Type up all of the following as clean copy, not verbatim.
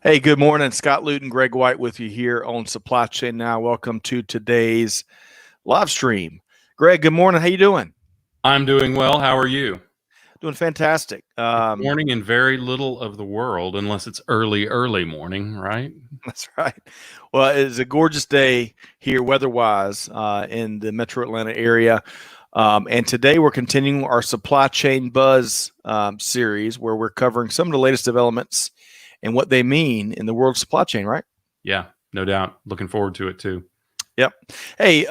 Hey, good morning. Scott Luton, Greg White with you here on Supply Chain Now. Welcome to today's live stream. Greg, good morning. How you doing? I'm doing well. How are you? Doing fantastic. Morning in very little of the world, unless it's early morning, right? That's right. Well, it's a gorgeous day here weather-wise in the Metro Atlanta area. And today we're continuing our Supply Chain Buzz series where we're covering some of the latest developments and what they mean in the world of supply chain, right? Yeah, no doubt. Looking forward to it too. Yep. Hey,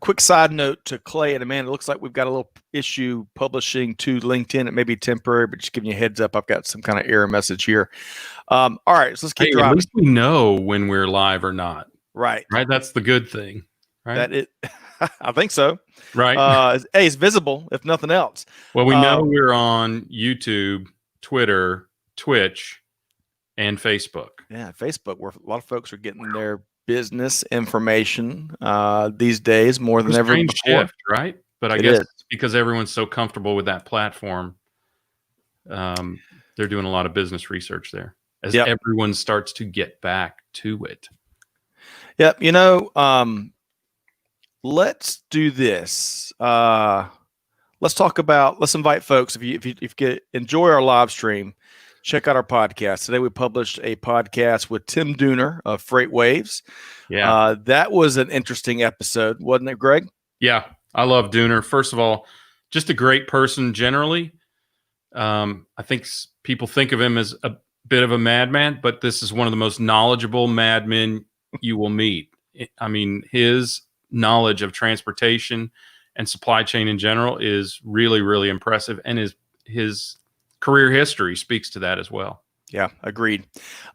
quick side note to Clay and Amanda. It looks like we've got a little issue publishing to LinkedIn. It may be temporary, but just giving you a heads up. I've got some kind of error message here. All right, so let's keep driving. At least we know when we're live or not. Right. Right. That's the good thing. Right. That it. I think so. Right. Hey, it's visible if nothing else. Well, we know we're on YouTube, Twitter, Twitch, and Facebook. Yeah, Facebook, where a lot of folks are getting their business information these days more than ever before. Shift, right? But I guess it's because everyone's so comfortable with that platform. They're doing a lot of business research there as everyone starts to get back to it. Yep. Let's do this. Let's invite folks. If you enjoy our live stream, check out our podcast. Today we published a podcast with Tim Dooner of Freight Waves. Yeah. That was an interesting episode, wasn't it, Greg? Yeah. I love Dooner. First of all, just a great person generally. I think people think of him as a bit of a madman, but this is one of the most knowledgeable madmen you will meet. I mean, his knowledge of transportation and supply chain in general is really, really impressive. And his career history speaks to that as well. Yeah, agreed.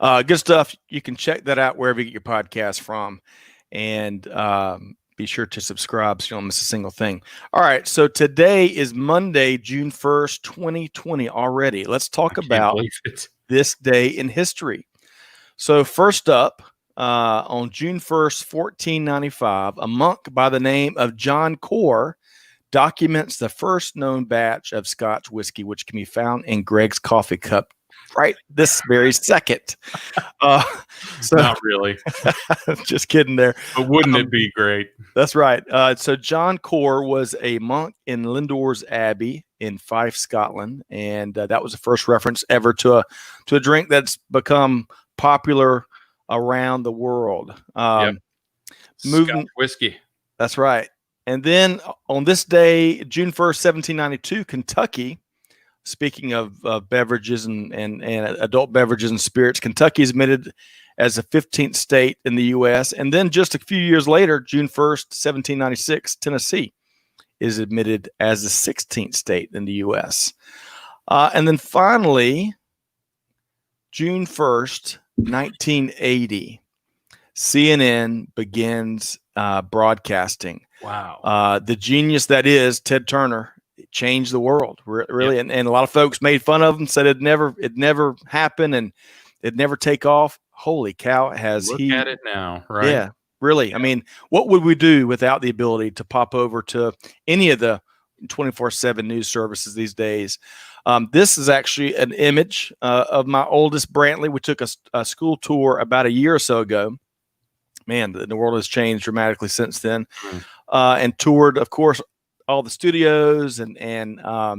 Good stuff. You can check that out wherever you get your podcast from, and be sure to subscribe so you don't miss a single thing. All right, so today is Monday, June 1st, 2020 already. Let's talk about this day in history. So first up, on June 1st, 1495, a monk by the name of John Core documents the first known batch of Scotch whiskey, which can be found in Greg's coffee cup right this very second. So, not really. Just kidding there. But wouldn't it be great? That's right. So John Core was a monk in Lindores Abbey in Fife, Scotland, and that was the first reference ever to a drink that's become popular around the world. Scotch whiskey. That's right. And then on this day, June 1st, 1792, Kentucky, speaking of beverages and adult beverages and spirits, Kentucky is admitted as the 15th state in the U.S. And then just a few years later, June 1st, 1796, Tennessee is admitted as the 16th state in the U.S. And then finally, June 1st, 1980, CNN begins broadcasting. Wow. The genius that is Ted Turner changed the world, really. Yep. And a lot of folks made fun of him, said it'd never happen and it'd never take off. Holy cow, Look at it now, right? Yeah, really. Yeah. I mean, what would we do without the ability to pop over to any of the 24/7 news services these days? This is actually an image of my oldest, Brantley. We took a school tour about a year or so ago. Man, the world has changed dramatically since then. And toured, of course, all the studios, and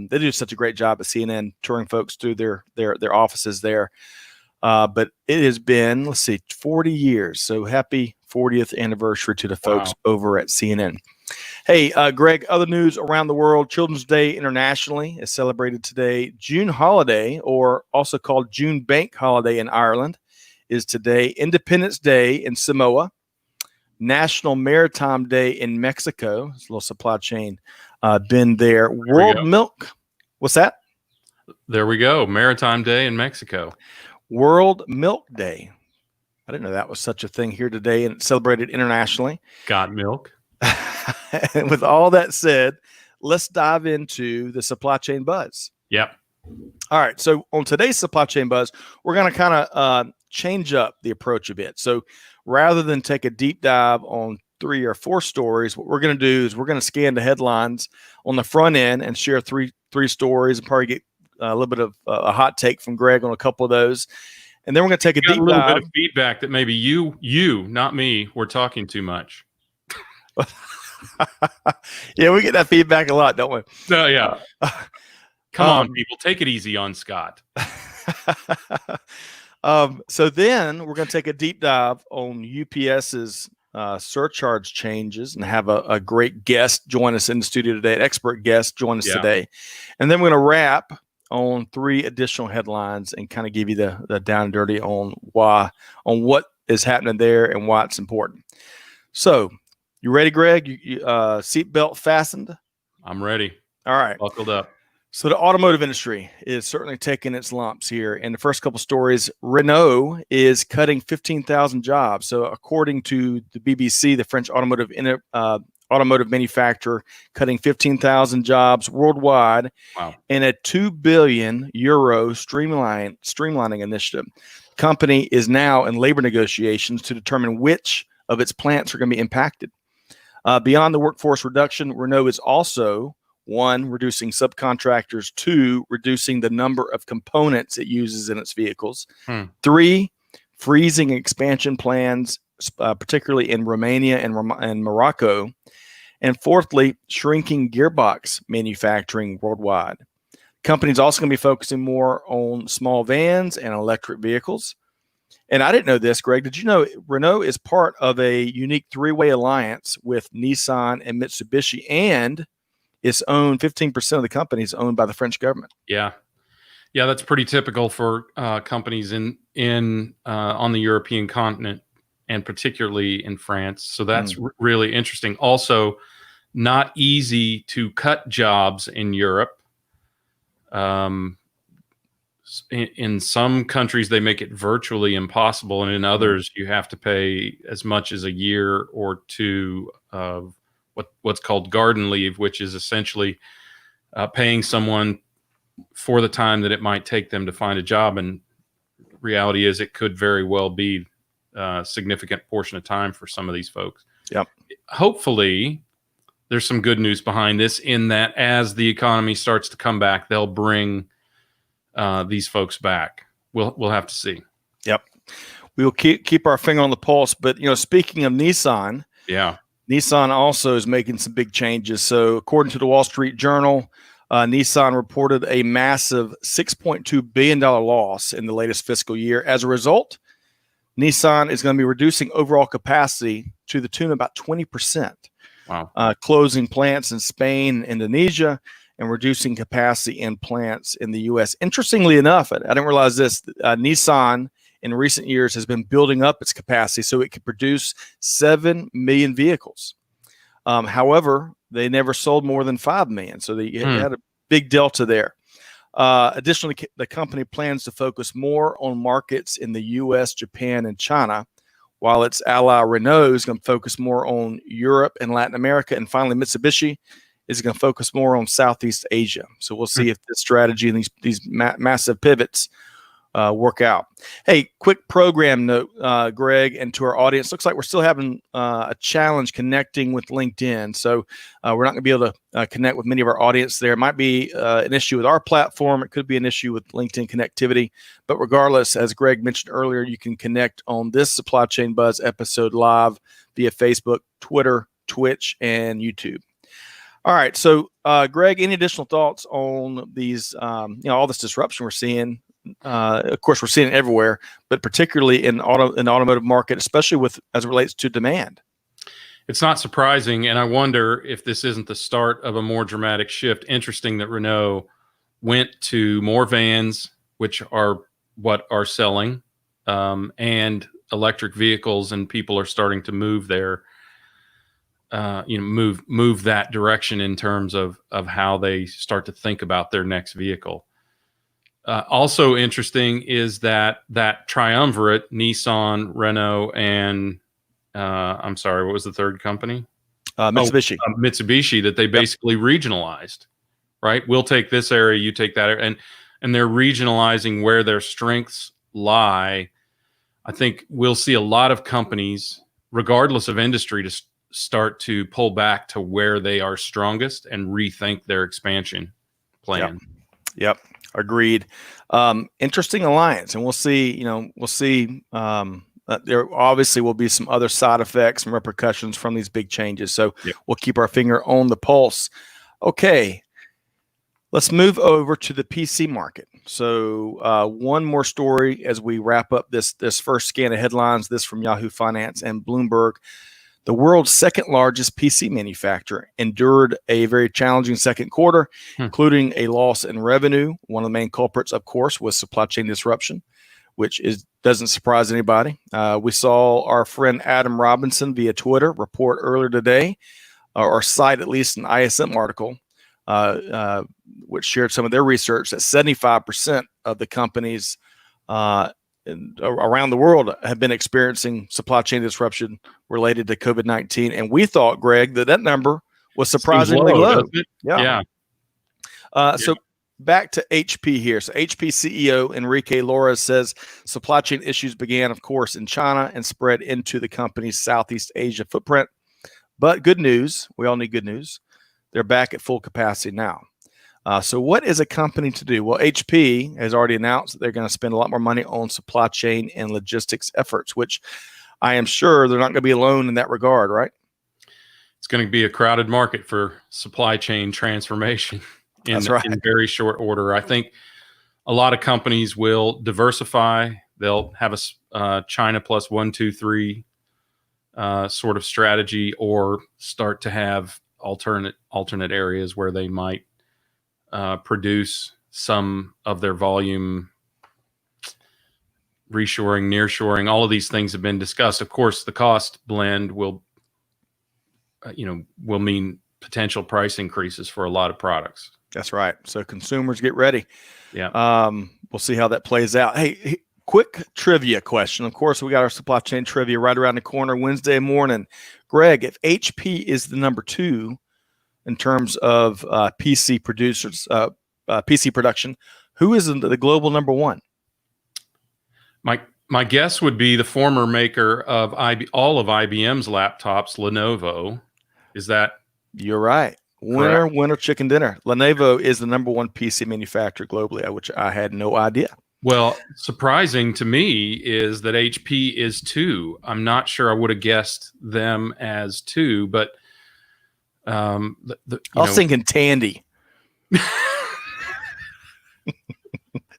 they do such a great job at CNN touring folks through their offices there. But it has been, 40 years. So happy 40th anniversary to the folks over at CNN. Hey, Greg, other news around the world. Children's Day internationally is celebrated today. June holiday, or also called June Bank Holiday in Ireland, is today. Independence Day in Samoa. National Maritime Day in Mexico. It's a little supply chain been there. World Milk. What's that? There we go. Maritime Day in Mexico. World Milk Day. I didn't know that was such a thing here today, and it's celebrated internationally. Got milk. And with all that said, let's dive into the supply chain buzz. Yep. All right. So on today's supply chain buzz, we're going to kind of change up the approach a bit. So rather than take a deep dive on 3 or 4 stories, what we're going to do is we're going to scan the headlines on the front end and share three stories, and probably get a little bit of a hot take from Greg on a couple of those. And then we're going to take a Got a deep little dive. bit of feedback that maybe you, not me, were talking too much. Yeah, we get that feedback a lot, don't we? No, yeah. Come um, on, people, take it easy on Scott. So then we're going to take a deep dive on UPS's surcharge changes and have a great guest join us in the studio today, an expert guest join us today. And then we're going to wrap on 3 additional headlines and kind of give you the down and dirty on what is happening there and why it's important. So you ready, Greg? You seatbelt fastened? I'm ready. All right. Buckled up. So the automotive industry is certainly taking its lumps here. In the first couple stories, Renault is cutting 15,000 jobs. So according to the BBC, the French automotive manufacturer cutting 15,000 jobs worldwide. Wow. In a 2 billion euro streamlining initiative. The company is now in labor negotiations to determine which of its plants are going to be impacted. Beyond the workforce reduction, Renault is also 1, reducing subcontractors, 2, reducing the number of components it uses in its vehicles, 3, freezing expansion plans, particularly in Romania and Morocco, and 4thly, shrinking gearbox manufacturing worldwide. The company is also going to be focusing more on small vans and electric vehicles. And I didn't know this, Greg. Did you know Renault is part of a unique 3-way alliance with Nissan and Mitsubishi, and it's owned 15% of the company is owned by the French government. Yeah, that's pretty typical for companies in on the European continent, and particularly in France. So that's really interesting. Also, not easy to cut jobs in Europe. In some countries, they make it virtually impossible, and in others, you have to pay as much as a year or 2 of what's called garden leave, which is essentially paying someone for the time that it might take them to find a job. And reality is, it could very well be a significant portion of time for some of these folks. Yep. Hopefully, there's some good news behind this, in that as the economy starts to come back, they'll bring these folks back. We'll have to see. Yep. We will keep our finger on the pulse. But speaking of Nissan, Nissan also is making some big changes. So according to the Wall Street Journal, Nissan reported a massive $6.2 billion loss in the latest fiscal year. As a result, Nissan is going to be reducing overall capacity to the tune of about 20%. Wow. Closing plants in Spain, Indonesia, and reducing capacity in plants in the U.S. Interestingly enough, I didn't realize this, Nissan in recent years has been building up its capacity so it could produce 7 million vehicles. However, they never sold more than 5 million. So they had a big delta there. Additionally, the company plans to focus more on markets in the U.S., Japan, and China, while its ally Renault is going to focus more on Europe and Latin America. And finally, Mitsubishi is going to focus more on Southeast Asia. So we'll see if this strategy and these massive pivots work out. Hey, quick program note, Greg, and to our audience. Looks like we're still having a challenge connecting with LinkedIn. So we're not going to be able to connect with many of our audience there. It might be an issue with our platform. It could be an issue with LinkedIn connectivity. But regardless, as Greg mentioned earlier, you can connect on this Supply Chain Buzz episode live via Facebook, Twitter, Twitch, and YouTube. All right. So, Greg, any additional thoughts on these, all this disruption we're seeing? Of course, we're seeing it everywhere, but particularly in the automotive market, especially as it relates to demand. It's not surprising, and I wonder if this isn't the start of a more dramatic shift. Interesting that Renault went to more vans, which are what are selling, and electric vehicles, and people are starting to move there. Move that direction in terms of how they start to think about their next vehicle. Also interesting is that triumvirate, Nissan, Renault, and I'm sorry, what was the third company? Mitsubishi. Mitsubishi, that they basically regionalized, right? We'll take this area, you take that area, and they're regionalizing where their strengths lie. I think we'll see a lot of companies, regardless of industry, to start to pull back to where they are strongest and rethink their expansion plan. Yep. Agreed. Interesting alliance, and we'll see. We'll see. There obviously will be some other side effects and repercussions from these big changes. So we'll keep our finger on the pulse. Okay, let's move over to the PC market. So one more story as we wrap up this first scan of headlines. This from Yahoo Finance and Bloomberg. The world's second largest PC manufacturer endured a very challenging second quarter, including a loss in revenue. One of the main culprits, of course, was supply chain disruption, which doesn't surprise anybody. We saw our friend Adam Robinson via Twitter report earlier today, or cite at least an ISM article, which shared some of their research that 75% of the companies around the world have been experiencing supply chain disruption related to COVID-19. And we thought, Greg, that number was surprisingly low. Yeah. So back to HP here. So HP CEO Enrique Lora says supply chain issues began, of course, in China and spread into the company's Southeast Asia footprint. But good news, we all need good news. They're back at full capacity now. So what is a company to do? Well, HP has already announced that they're going to spend a lot more money on supply chain and logistics efforts, which I am sure they're not going to be alone in that regard, right? It's going to be a crowded market for supply chain transformation in very short order. I think a lot of companies will diversify. They'll have a China plus 1, 2, 3 sort of strategy, or start to have alternate areas where they might produce some of their volume. Reshoring, nearshoring, all of these things have been discussed. Of course, the cost blend will mean potential price increases for a lot of products. That's right. So consumers, get ready. Yeah. We'll see how that plays out. Hey, quick trivia question. Of course, we got our supply chain trivia right around the corner Wednesday morning. Greg, if HP is the number 2 in terms of PC producers, PC production, who is the global number 1? My guess would be the former maker of all of IBM's laptops, Lenovo. Is that? You're right. Winner, chicken dinner. Lenovo is the number 1 PC manufacturer globally, which I had no idea. Well, surprising to me is that HP is 2. I'm not sure I would have guessed them as 2, but I was thinking Tandy.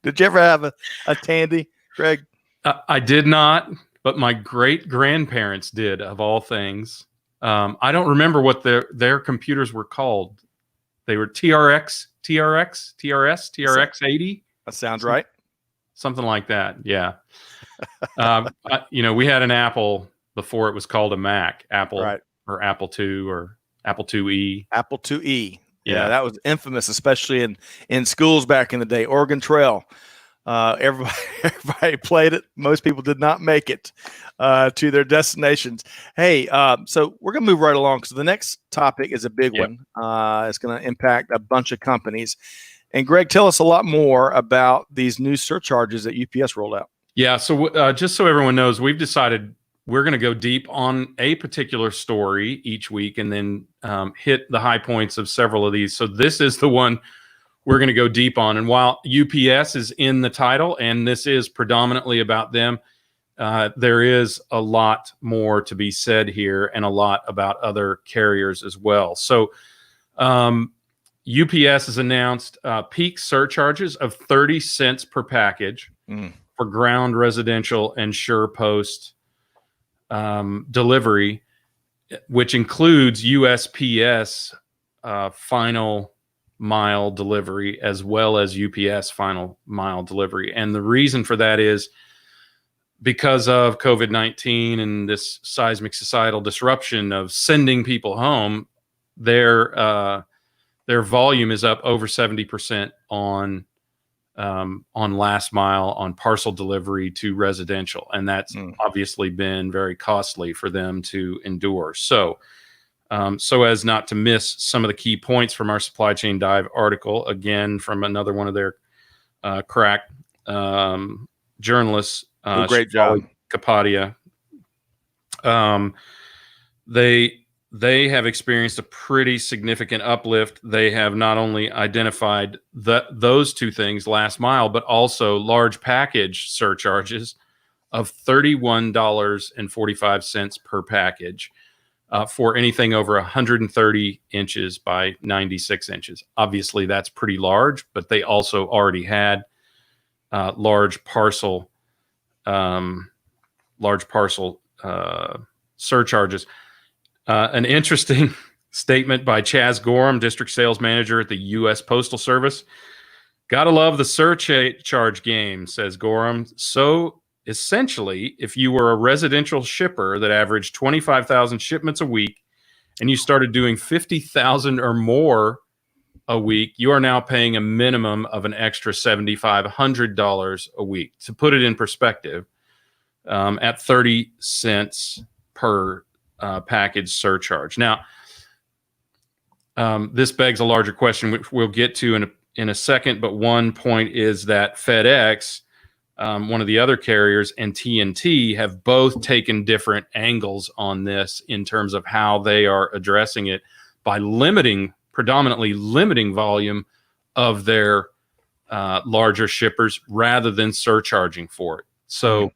Did you ever have a Tandy, Greg? I did not, but my great grandparents did, of all things. I don't remember what their computers were called. They were TRX 80. That sounds right. Something like that. Yeah. We had an Apple before it was called a Mac. Apple or Apple II or Apple IIe. Apple IIe. Yeah, that was infamous, especially in schools back in the day. Oregon Trail. Everybody played it. Most people did not make it to their destinations. Hey, so we're going to move right along because the next topic is a big one. It's going to impact a bunch of companies. And Greg, tell us a lot more about these new surcharges that UPS rolled out. Yeah, so just so everyone knows, we've decided we're going to go deep on a particular story each week and then hit the high points of several of these. So this is the one we're going to go deep on. And while UPS is in the title, and this is predominantly about them, there is a lot more to be said here and a lot about other carriers as well. So UPS has announced peak surcharges of 30 cents per package for ground, residential, and SurePost delivery, which includes USPS final mile delivery as well as UPS final mile delivery. And the reason for that is because of COVID-19 and this seismic societal disruption of sending people home, their volume is up over 70% on last mile, on parcel delivery to residential. And that's obviously been very costly for them to endure. So as not to miss some of the key points from our Supply Chain Dive article, again, from another one of their crack journalists, great job, Kapadia. They they have experienced a pretty significant uplift. They have not only identified those two things, last mile, but also large package surcharges of $31.45 per package for anything over 130 inches by 96 inches. Obviously, that's pretty large, but they also already had large parcel surcharges. An interesting statement by Chaz Gorham, district sales manager at the U.S. Postal Service. Gotta love the surcharge game, says Gorham. So essentially, if you were a residential shipper that averaged 25,000 shipments a week and you started doing 50,000 or more a week, you are now paying a minimum of an extra $7,500 a week. To put it in perspective, at 30 cents per package surcharge. Now, this begs a larger question, which we'll get to in a second. But one point is that FedEx, one of the other carriers, and TNT have both taken different angles on this in terms of how they are addressing it by predominantly limiting volume of their larger shippers rather than surcharging for it. So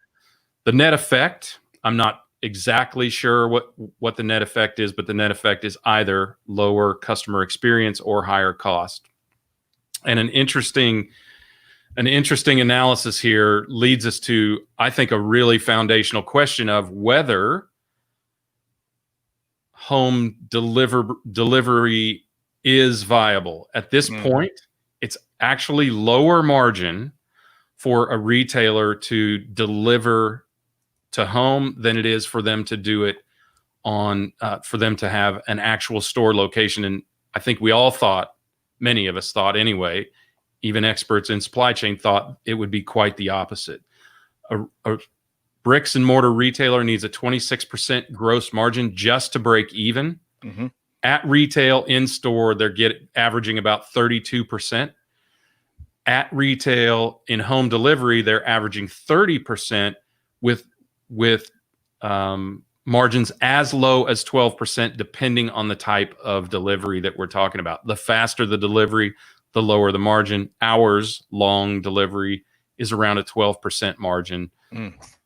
the net effect, I'm not exactly sure what the net effect is, but the net effect is either lower customer experience or higher cost. And an interesting analysis here leads us to, I think, a really foundational question of whether home delivery is viable. At this point, it's actually lower margin for a retailer to deliver to home than it is for them to do it for them to have an actual store location. And I think we all thought, many of us thought anyway, even experts in supply chain thought it would be quite the opposite. A bricks and mortar retailer needs a 26% gross margin just to break even. Mm-hmm. At retail, in store, they're averaging about 32%. At retail, in home delivery, they're averaging 30% with margins as low as 12%, depending on the type of delivery that we're talking about. The faster the delivery, the lower the margin. Hours long delivery is around a 12% margin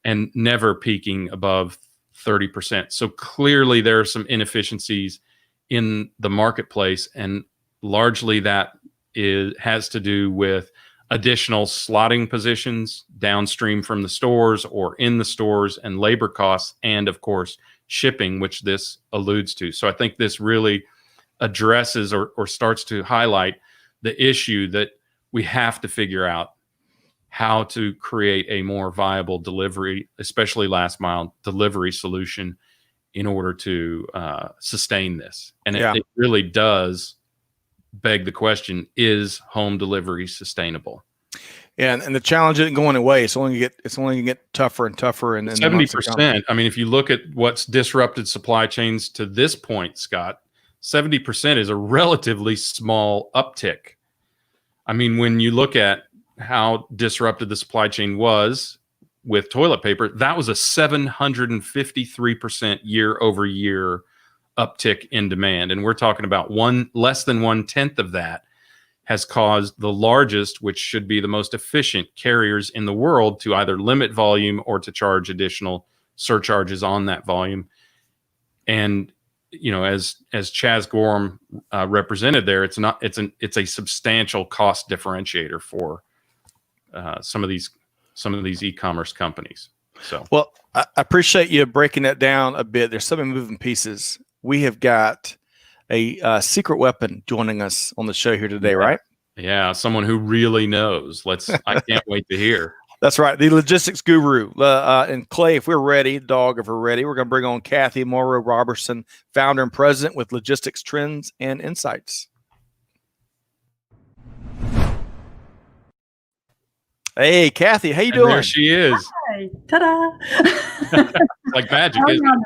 and never peaking above 30%. So clearly there are some inefficiencies in the marketplace, and largely that has to do with additional slotting positions downstream from the stores or in the stores, and labor costs, and of course shipping, which this alludes to. So I think this really addresses or starts to highlight the issue that we have to figure out how to create a more viable delivery, especially last mile delivery solution, in order to sustain this. And it really does beg the question, is home delivery sustainable? And the challenge isn't going away. It's only going to get tougher and tougher. And 70%. I mean, if you look at what's disrupted supply chains to this point, Scott, 70% is a relatively small uptick. I mean, when you look at how disrupted the supply chain was with toilet paper, that was a 753% year over year uptick in demand. And we're talking about less than 1/10 of that has caused the largest, which should be the most efficient carriers in the world, to either limit volume or to charge additional surcharges on that volume. And, you know, as Chaz Gorham represented there, it's a substantial cost differentiator for some of these e-commerce companies. So, well, I appreciate you breaking that down a bit. There's so many moving pieces. We have got a secret weapon joining us on the show here today, right? Yeah, someone who really knows. I can't wait to hear. That's right. The logistics guru. And Clay, if we're ready, dog, if we're ready, we're going to bring on Cathy Morrow Roberson, founder and president with Logistics Trends and Insights. Hey, Cathy, how you doing? There she is. Hi. Ta-da. Like magic, How isn't y'all it?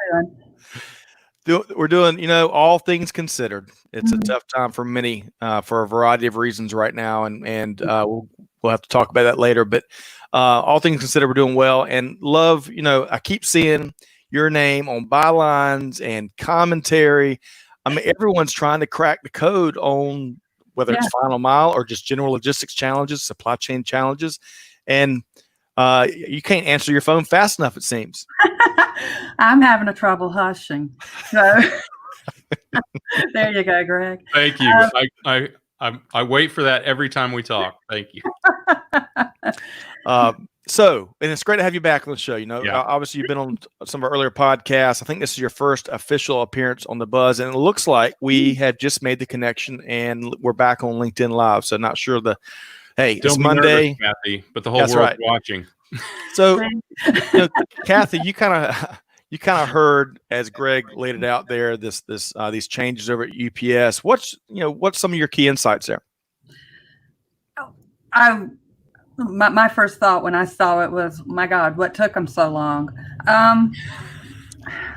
doing? We're doing, all things considered. It's a tough time for many, for a variety of reasons right now. And we'll have to talk about that later. But all things considered, we're doing well, and love, I keep seeing your name on bylines and commentary. I mean, everyone's trying to crack the code on whether it's final mile or just general logistics challenges, supply chain challenges. And you can't answer your phone fast enough, it seems. I'm having a trouble hushing. So there you go, Greg. Thank you. I wait for that every time we talk. Thank you. And it's great to have you back on the show. Obviously you've been on some of our earlier podcasts. I think this is your first official appearance on the Buzz, and it looks like we have just made the connection and we're back on LinkedIn Live. So not sure it's Monday, nervous, Cathy, but the whole world's watching. So, Cathy, you kind of heard as Greg laid it out there, these changes over at UPS. What's some of your key insights there? My first thought when I saw it was, my God, what took them so long?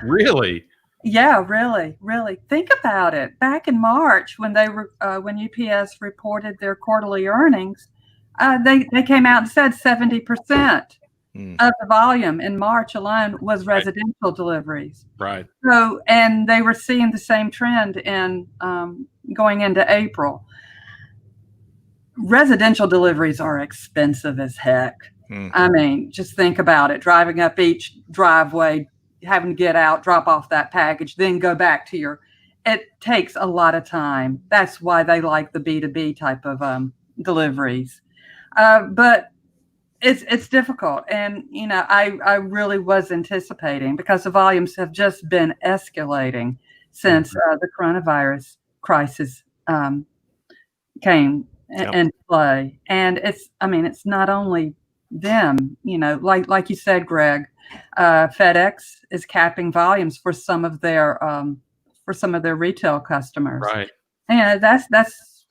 Really? Yeah, really. Think about it. Back in March, when when UPS reported their quarterly earnings, they came out and said 70% of the volume in March alone was residential deliveries. Right. So, and they were seeing the same trend in going into April. Residential deliveries are expensive as heck. I mean, just think about it. Driving up each driveway, having to get out, drop off that package, then go back to it takes a lot of time. That's why they like the B2B type of deliveries. But it's difficult. And, I really was anticipating, because the volumes have just been escalating since the coronavirus crisis came into play. And it's not only them, like you said, Greg, FedEx is capping volumes for some of their retail customers. Right. And that's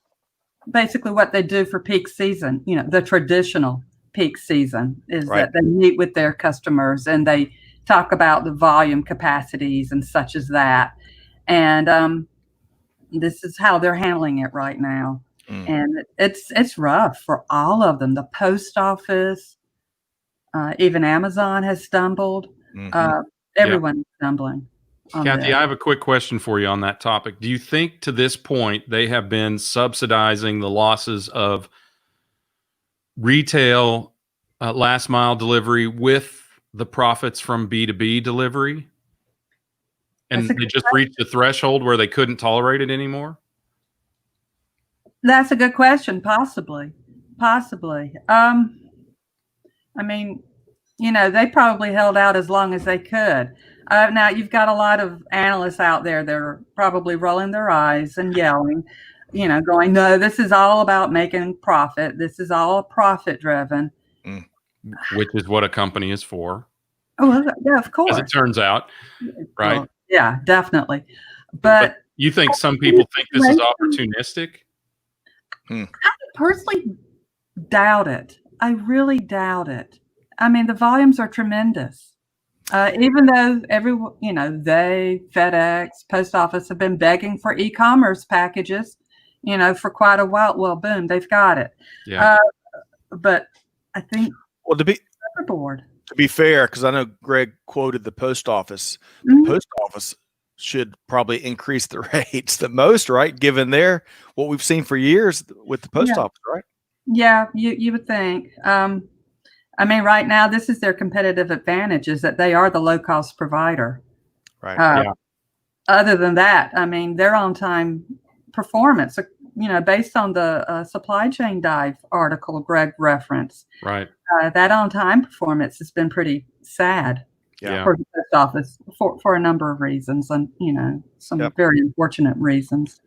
basically what they do for peak season. The traditional peak season is that they meet with their customers and they talk about the volume capacities and such as that. And this is how they're handling it right now. And it's rough for all of them. The post office, even Amazon has stumbled. Everyone's stumbling. Cathy, I have a quick question for you on that topic. Do you think to this point they have been subsidizing the losses of retail last mile delivery with the profits from B2B delivery? And they just reached the threshold where they couldn't tolerate it anymore? That's a good question. Possibly. I mean, they probably held out as long as they could. Now, you've got a lot of analysts out there that are probably rolling their eyes and yelling, going, no, this is all about making profit. This is all profit driven. Which is what a company is for. Oh, yeah, of course. As it turns out, right? Well, yeah, definitely. But you think some people think this is opportunistic? I personally doubt it. I really doubt it. I mean, the volumes are tremendous. Even though FedEx, Post Office have been begging for e-commerce packages, for quite a while. Well, boom, they've got it. Yeah. But I think to be fair, because I know Greg quoted the Post Office. The Post Office should probably increase the rates the most, right? Given what we've seen for years with the Post Office, right? Yeah, you would think. I mean, right now, this is their competitive advantage, is that they are the low-cost provider. Right. Other than that, I mean, their on-time performance, based on the Supply Chain Dive article Greg referenced, right? That on-time performance has been pretty sad for the Post Office for a number of reasons, and some very unfortunate reasons.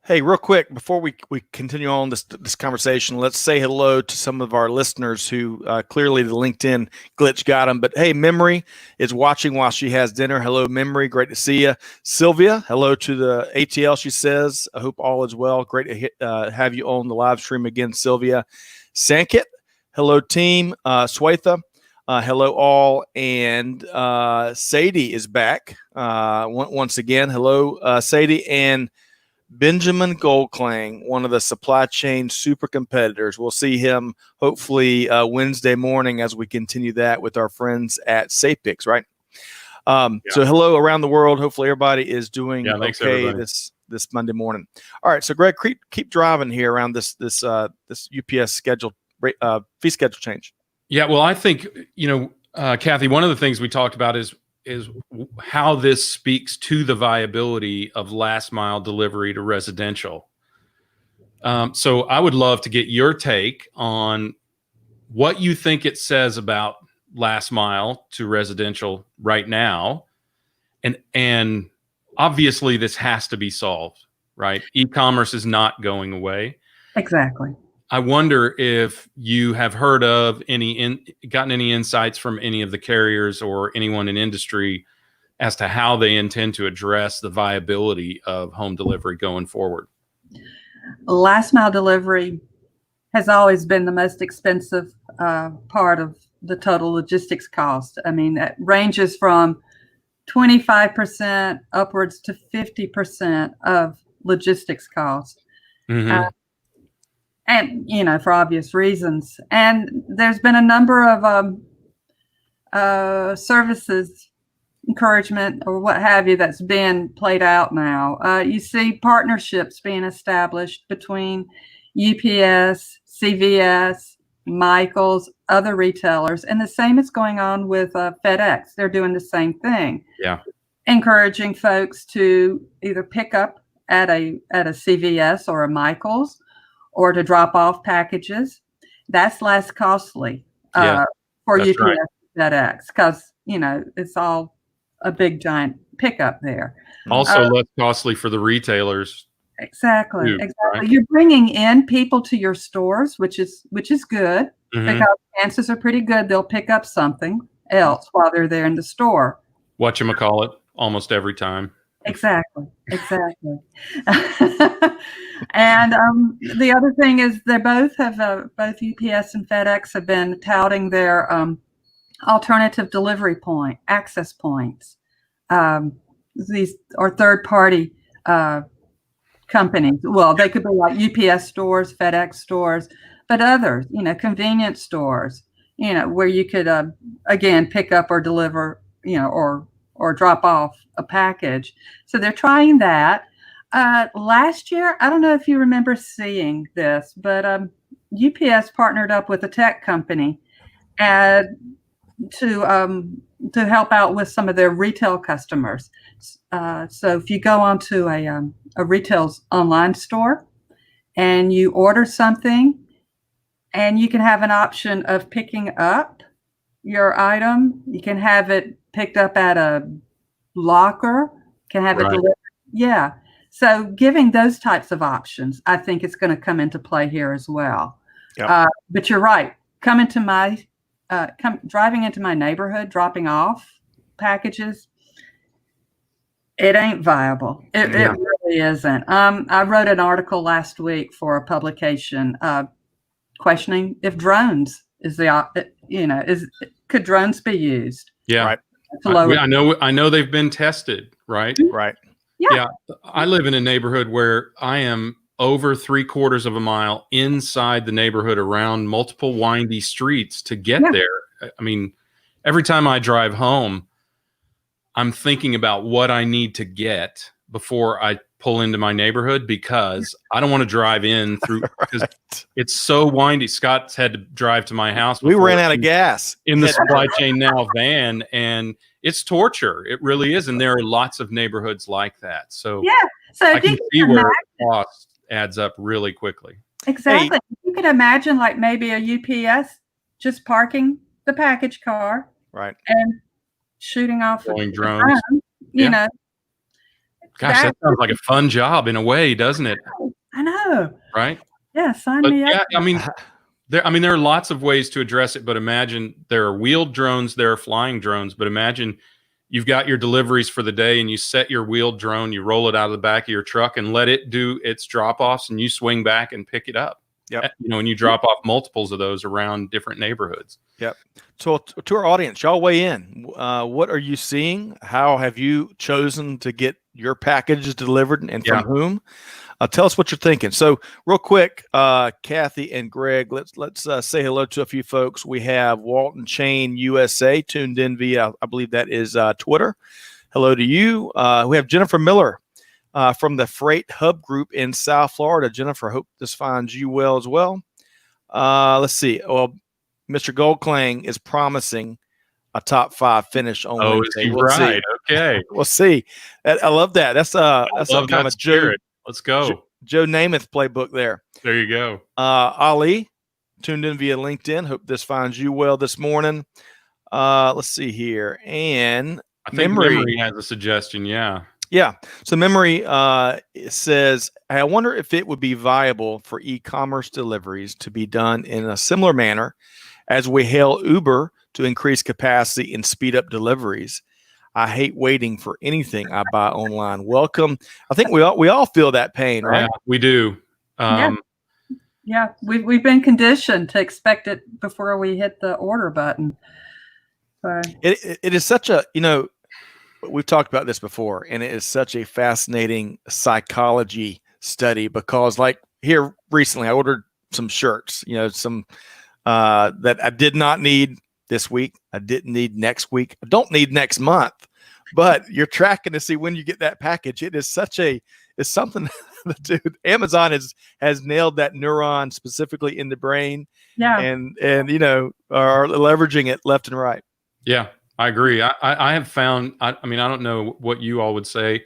Hey, real quick, before we continue on this conversation, let's say hello to some of our listeners who clearly the LinkedIn glitch got them. But hey, Memory is watching while she has dinner. Hello, Memory. Great to see you. Sylvia, hello to the ATL, she says. I hope all is well. Great to have you on the live stream again, Sylvia. Sankit, hello, team. Swatha, hello, all. And Sadie is back once again. Hello, Sadie. And Benjamin Goldklang, one of the supply chain super competitors. We'll see him hopefully Wednesday morning as we continue that with our friends at SafePix, right? So hello around the world. Hopefully everybody is doing thanks, okay everybody. this Monday morning. All right. So Greg, keep driving here around this UPS schedule fee schedule change. Yeah. Well, I think, Cathy, one of the things we talked about is how this speaks to the viability of last mile delivery to residential. So I would love to get your take on what you think it says about last mile to residential right now. And obviously this has to be solved, right? E-commerce is not going away. Exactly. I wonder if you have heard of gotten any insights from any of the carriers or anyone in industry as to how they intend to address the viability of home delivery going forward. Last mile delivery has always been the most expensive part of the total logistics cost. I mean, it ranges from 25% upwards to 50% of logistics cost. Mm-hmm. And, for obvious reasons. And there's been a number of services, encouragement or what have you, that's been played out now. You see partnerships being established between UPS, CVS, Michaels, other retailers, and the same is going on with FedEx. They're doing the same thing. Yeah, encouraging folks to either pick up at a CVS or a Michaels, or to drop off packages. That's less costly for UPS right. FedEx, because it's all a big giant pickup there. Also less costly for the retailers. Exactly. Right? You're bringing in people to your stores, which is good, because chances are pretty good they'll pick up something else while they're there in the store. Whatchamacallit, almost every time. Exactly. And the other thing is they both have both UPS and FedEx have been touting their alternative delivery access points. These are third-party companies. Well, they could be like UPS stores, FedEx stores, but others, convenience stores, where you could again pick up or deliver, or drop off a package. So they're trying that. Last year, I don't know if you remember seeing this, but UPS partnered up with a tech company to help out with some of their retail customers. So if you go onto a retail's online store and you order something, and you can have an option of picking up your item, you can have it picked up at a locker, can have it delivered. Yeah. So giving those types of options, I think it's going to come into play here as well. Yep. But you're right. Driving into my neighborhood, dropping off packages, it ain't viable. It really isn't. I wrote an article last week for a publication questioning if drones could drones be used? Yeah. Right. I know they've been tested, right? Right. Yeah. I live in a neighborhood where I am over 3/4 of a mile inside the neighborhood around multiple windy streets to get there. I mean, every time I drive home, I'm thinking about what I need to get before I pull into my neighborhood, because I don't want to drive in through because it's so windy. Scott's had to drive to my house. We ran out of gas in the Supply Chain Now van, and it's torture. It really is. And there are lots of neighborhoods like that. So I can see where the cost adds up really quickly. Exactly. Hey. You could imagine like maybe a UPS just parking the package car, right, and shooting off drones. You know. Gosh, that sounds like a fun job in a way, doesn't it? I know. Right? Yeah, sign me up. Yeah, I mean, there are lots of ways to address it, but imagine there are wheeled drones, there are flying drones, but imagine you've got your deliveries for the day and you set your wheeled drone, you roll it out of the back of your truck and let it do its drop-offs, and you swing back and pick it up. Yep. And you drop off multiples of those around different neighborhoods. Yep. So to our audience, y'all weigh in. What are you seeing? How have you chosen to get your package delivered, and from whom? Tell us what you're thinking. So real quick, Cathy and Greg, let's say hello to a few folks. We have Walton Chain USA tuned in via, I believe that is Twitter. Hello to you. We have Jennifer Miller from the Freight Hub Group in South Florida. Jennifer, hope this finds you well as well. Let's see. Well, Mr. Goldklang is promising a top 5 finish on Oh, Wednesday. is he We'll right? see. Okay. We'll see. I love that. That's a kind of a spirit. Let's go. Joe Namath playbook there. There you go. Ali tuned in via LinkedIn. Hope this finds you well this morning. Let's see here. And I think Memory has a suggestion. Yeah. Yeah. So Memory says, I wonder if it would be viable for e-commerce deliveries to be done in a similar manner as we hail Uber to increase capacity and speed up deliveries. I hate waiting for anything I buy online. Welcome. I think we all feel that pain, right? Yeah, we do. Yeah, we've been conditioned to expect it before we hit the order button. So. It is such a, we've talked about this before, and it is such a fascinating psychology study because, like, here recently, I ordered some shirts, some that I did not need this week. I didn't need next week. I don't need next month, but you're tracking to see when you get that package. It is it's something that, dude, Amazon has nailed that neuron specifically in the brain. Yeah. And are leveraging it left and right. Yeah, I agree. I have found, I don't know what you all would say,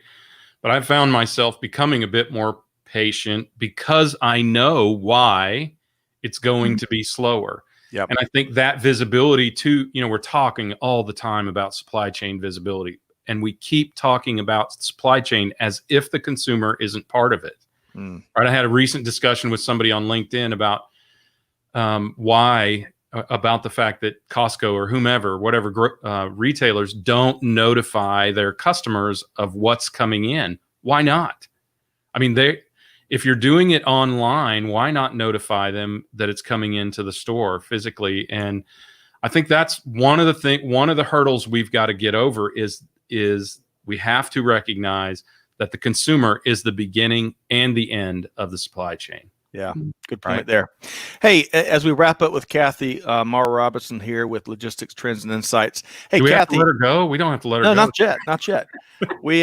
but I've found myself becoming a bit more patient because I know why it's going to be slower. Yep. And I think that visibility too, we're talking all the time about supply chain visibility, and we keep talking about supply chain as if the consumer isn't part of it. Right. I had a recent discussion with somebody on LinkedIn about about the fact that Costco or whomever, whatever retailers don't notify their customers of what's coming in. Why not? I mean, if you're doing it online, why not notify them that it's coming into the store physically? And I think that's one of the hurdles we've got to get over is we have to recognize that the consumer is the beginning and the end of the supply chain. Yeah, good point there. Hey, as we wrap up with Cathy Morrow Roberson here with Logistics Trends and Insights. Hey, do we Cathy, have to let her go? We don't have to let her go. No, not yet. we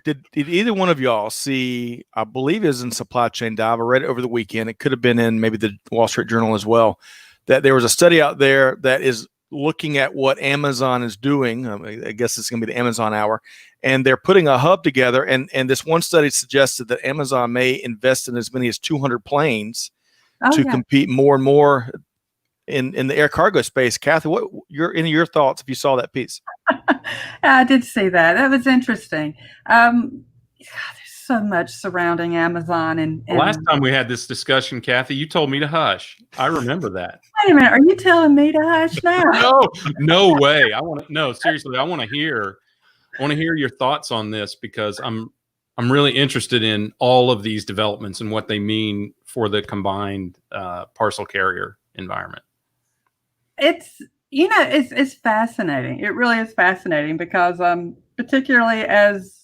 did either one of y'all see? I believe it was in Supply Chain Dive. I read it over the weekend. It could have been in maybe the Wall Street Journal as well. That there was a study out there that is looking at what Amazon is doing. I guess it's going to be the Amazon Hour. And they're putting a hub together. And this one study suggested that Amazon may invest in as many as 200 planes to compete more and more in the air cargo space. Cathy, what any of your thoughts if you saw that piece? I did see that. That was interesting. There's so much surrounding Amazon. And last time we had this discussion, Cathy, you told me to hush. I remember that. Wait a minute. Are you telling me to hush now? No way. Seriously. I want to hear your thoughts on this because I'm really interested in all of these developments and what they mean for the combined parcel carrier environment. It's fascinating. It really is fascinating because particularly as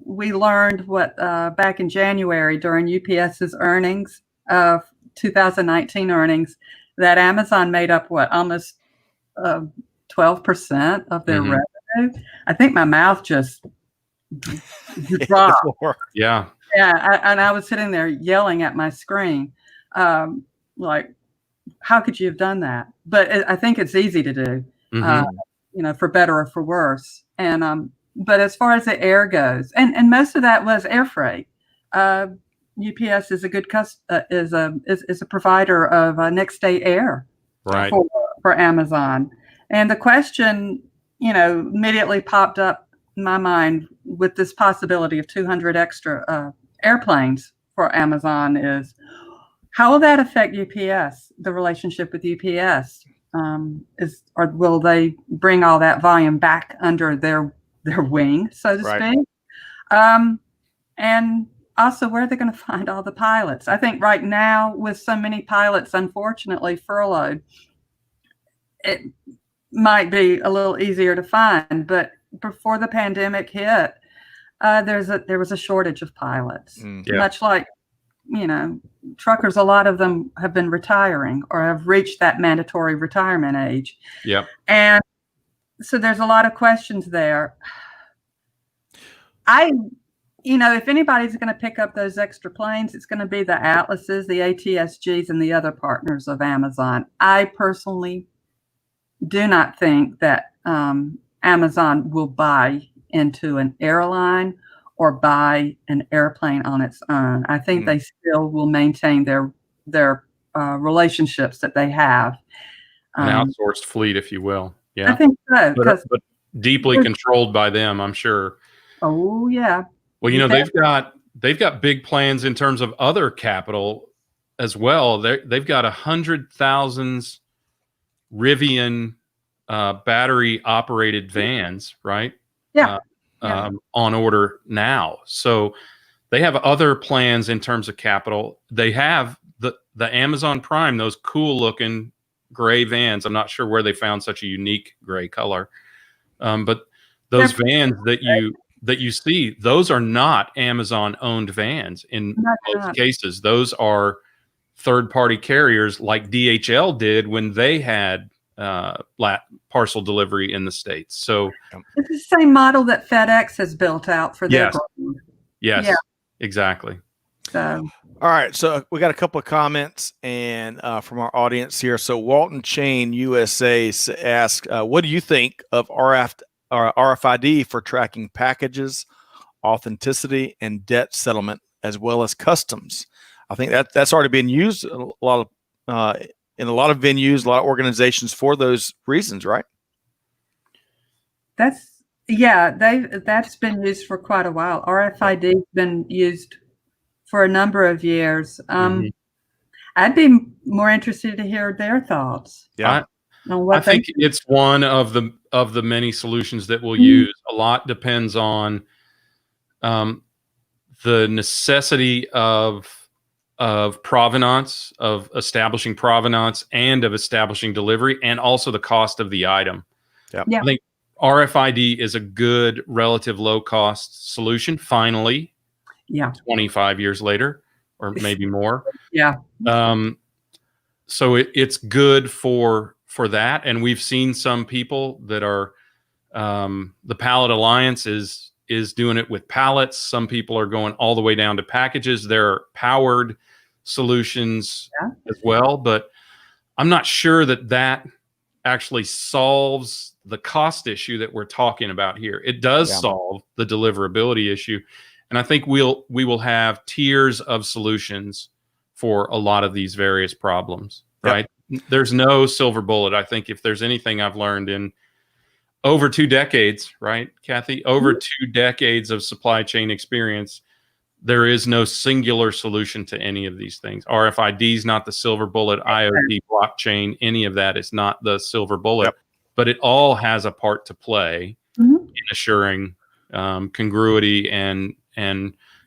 we learned back in January during UPS's earnings, 2019 earnings, that Amazon made up almost 12% of their revenue. I think my mouth just dropped. Yeah. Yeah, and I was sitting there yelling at my screen, like, how could you have done that? But I think it's easy to do, for better or for worse. And but as far as the air goes, and most of that was air freight. UPS is a good is a provider of next day air, right, for Amazon. And the question, immediately popped up in my mind with this possibility of 200 extra airplanes for Amazon is, how will that affect UPS, the relationship with UPS? Or will they bring all that volume back under their wing, so to speak? And also, where are they going to find all the pilots? I think right now, with so many pilots, unfortunately, furloughed, it might be a little easier to find. But before the pandemic hit, There was a shortage of pilots, Yeah. much like, truckers. A lot of them have been retiring or have reached that mandatory retirement age. Yep. And so there's a lot of questions there. If anybody's going to pick up those extra planes, it's going to be the Atlases, the ATSGs, and the other partners of Amazon. I personally do not think that Amazon will buy into an airline or buy an airplane on its own. I think they still will maintain their relationships that they have. An outsourced fleet, if you will. Yeah. I think so. But deeply controlled by them, I'm sure. Oh, yeah. Well, they've got big plans in terms of other capital as well. They've got 100,000 Rivian battery operated vans, right? Yeah. On order now. So they have other plans in terms of capital. They have the Amazon Prime, those cool looking gray vans. I'm not sure where they found such a unique gray color. But those vans that you see, those are not Amazon owned vans in most cases. Those are third party carriers like DHL did when they had parcel delivery in the States. So it's the same model that FedEx has built out for their brand. Yes, exactly. So all right, so we got a couple of comments and from our audience here. So Walton Chain USA asks, what do you think of RFID for tracking packages, authenticity, and debt settlement, as well as customs? I think that's already been used in a lot of venues, a lot of organizations for those reasons, right? That's been used for quite a while. RFID's been used for a number of years. I'd be more interested to hear their thoughts. Yeah. I think it's one of the many solutions that we'll use. A lot depends on the necessity of provenance, of establishing provenance, and of establishing delivery, and also the cost of the item. Yeah. Yeah. I think RFID is a good relative low cost solution. Finally, 25 years later, or maybe more. Yeah. So it's good for that. And we've seen some people that are, the Pallet Alliance is doing it with pallets. Some people are going all the way down to packages. There are powered solutions as well, but I'm not sure that actually solves the cost issue that we're talking about here. It does solve the deliverability issue. And I think we will have tiers of solutions for a lot of these various problems, right? There's no silver bullet. I think if there's anything I've learned in over 2 decades, right, Cathy? Over 2 decades of supply chain experience, there is no singular solution to any of these things. RFID is not the silver bullet. IoT, blockchain, any of that is not the silver bullet. But it all has a part to play in assuring congruity and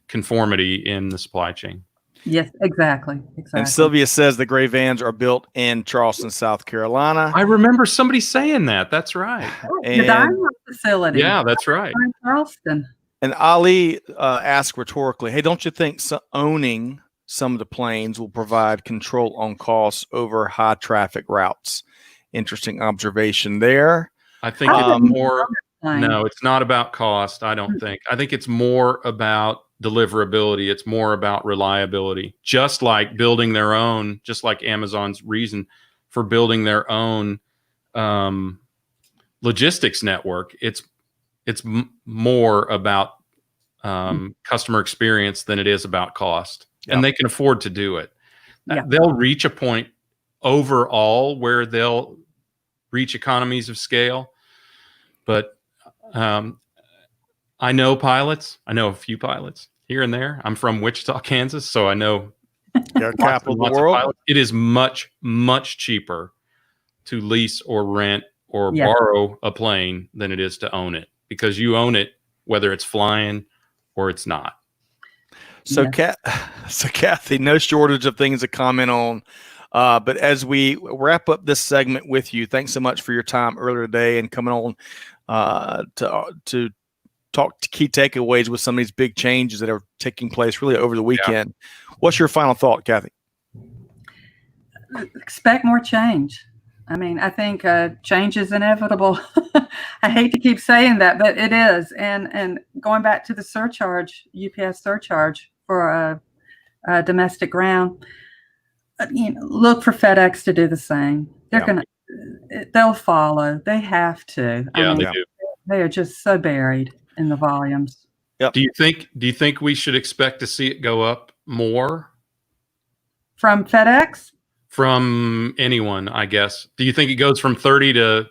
conformity in the supply chain. Yes, exactly. And Sylvia says the gray vans are built in Charleston, South Carolina. I remember somebody saying that. That's right. The Dynamo facility. Yeah, that's right. In Charleston. And Ali asked rhetorically, hey, don't you think owning some of the planes will provide control on costs over high traffic routes? Interesting observation there. I think it's more. No, it's not about cost. I don't think. I think it's more about deliverability. It's more about reliability. Just like building their own, just like Amazon's reason for building their own logistics network. It's more about customer experience than it is about cost, and they can afford to do it. They'll reach a point overall where they'll reach economies of scale, but I know pilots. I know a few pilots here and there. I'm from Wichita, Kansas, so I know capital of the world. It is much, much cheaper to lease or rent or borrow a plane than it is to own it, because you own it whether it's flying or it's not. So, Cathy, no shortage of things to comment on. But as we wrap up this segment with you, thanks so much for your time earlier today and coming on to key takeaways with some of these big changes that are taking place really over the weekend. What's your final thought, Cathy? Expect more change. I mean, I think change is inevitable. I hate to keep saying that, but it is. And going back to the surcharge, UPS surcharge for domestic ground, look for FedEx to do the same. They'll follow. They have to. Yeah, they do. They are just so buried in the volumes. Yep. Do you think we should expect to see it go up more From FedEx? From anyone, I guess. Do you think it goes from 30 to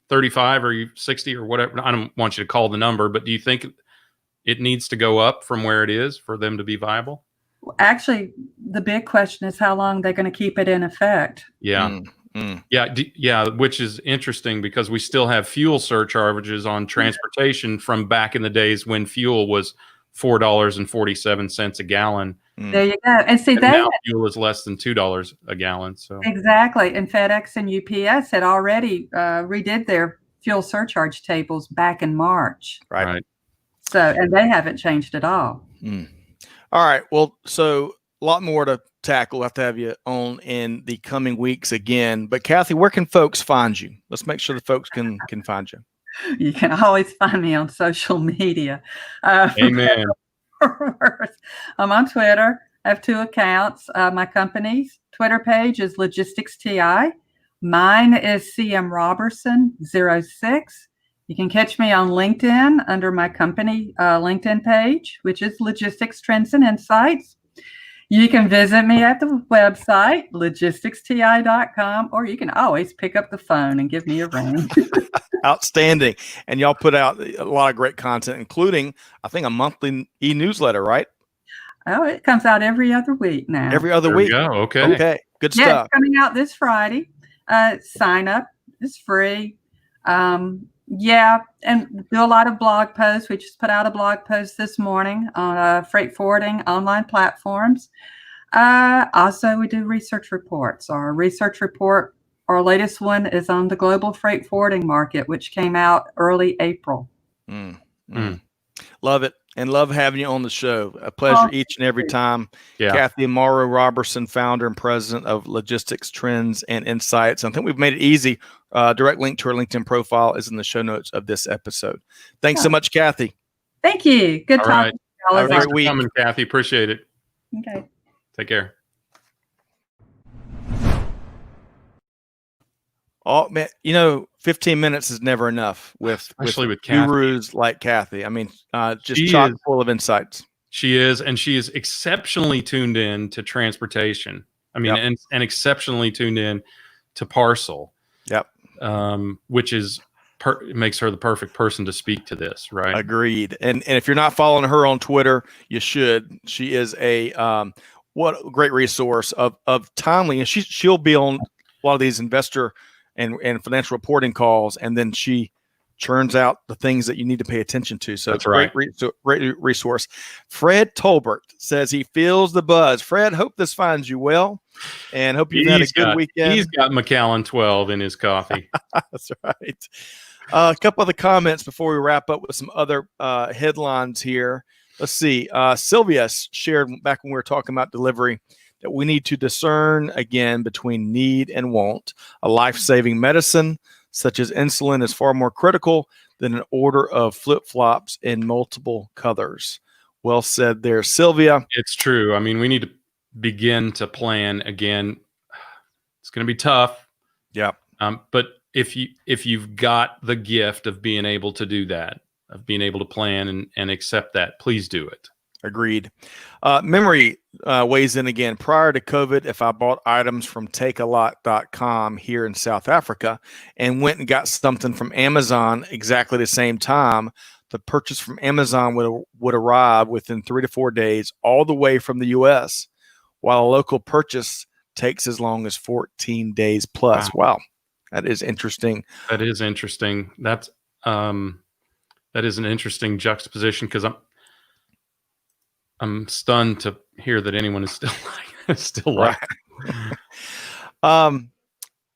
35 or 60 or whatever? I don't want you to call the number, but do you think it needs to go up from where it is for them to be viable? Actually, the big question is how long they're going to keep it in effect. Yeah. Yeah, which is interesting because we still have fuel surcharges on transportation from back in the days when fuel was $4.47 a gallon. There you go. And see, now fuel is less than $2 a gallon. So exactly. And FedEx and UPS had already redid their fuel surcharge tables back in March. Right. So, and they haven't changed at all. All right. Well, so a lot more to tackle. We'll have to have you on in the coming weeks again. But Cathy, where can folks find you? Let's make sure the folks can find you. You can always find me on social media. Amen. I'm on Twitter. I have 2 accounts. My company's Twitter page is Logistics TI. Mine is CM Roberson 06. You can catch me on LinkedIn under my company LinkedIn page, which is Logistics Trends and Insights. You can visit me at the website, logisticsti.com, or you can always pick up the phone and give me a ring. Outstanding. And y'all put out a lot of great content, including, I think, a monthly e-newsletter, right? Oh, it comes out every other week now. Every other week. There we go. Okay. Good Yeah, stuff. it's coming out this Friday. Sign up. It's free. And do a lot of blog posts. We just put out a blog post this morning on freight forwarding online platforms. Also, we do research reports. Our research report, our latest one, is on the global freight forwarding market, which came out early April. Love it. And love having you on the show. A pleasure each and every time. Yeah. Cathy Morrow Roberson, founder and president of Logistics Trends and Insights. I think we've made it easy. Direct link to her LinkedIn profile is in the show notes of this episode. Thanks so much, Cathy. Thank you. Good talking to you. Have a great week. Coming, Cathy. Appreciate it. Okay. Take care. Oh man, 15 minutes is never enough especially with gurus like Cathy. I mean, just chock full of insights. She is, and she is exceptionally tuned in to transportation. I mean, and exceptionally tuned in to parcel. Yep. Which is makes her the perfect person to speak to this, right? Agreed. And if you're not following her on Twitter, you should. She is a what a great resource of timely, and she'll be on a lot of these investor and financial reporting calls, and then she churns out the things that you need to pay attention to. So that's great resource. Fred Tolbert says he feels the buzz. Fred, hope this finds you well, and hope you've had a good weekend. He's got Macallan 12 in his coffee. That's right. A couple of the comments before we wrap up with some other headlines here. Let's see. Sylvia shared back when we were talking about delivery that we need to discern again between need and want. A life-saving medicine such as insulin is far more critical than an order of flip-flops in multiple colors. Well said there, Sylvia. It's true. I mean, we need to begin to plan again. It's going to be tough. Yeah. But if you've got the gift of being able to do that, of being able to plan and accept that, please do it. Agreed. Memory weighs in again. Prior to COVID, if I bought items from takealot.com here in South Africa and went and got something from Amazon exactly the same time, the purchase from Amazon would arrive within 3 to 4 days all the way from the U.S., while a local purchase takes as long as 14 days plus. Wow. That is interesting. That is interesting. That is an interesting juxtaposition because I'm stunned to hear that anyone is still like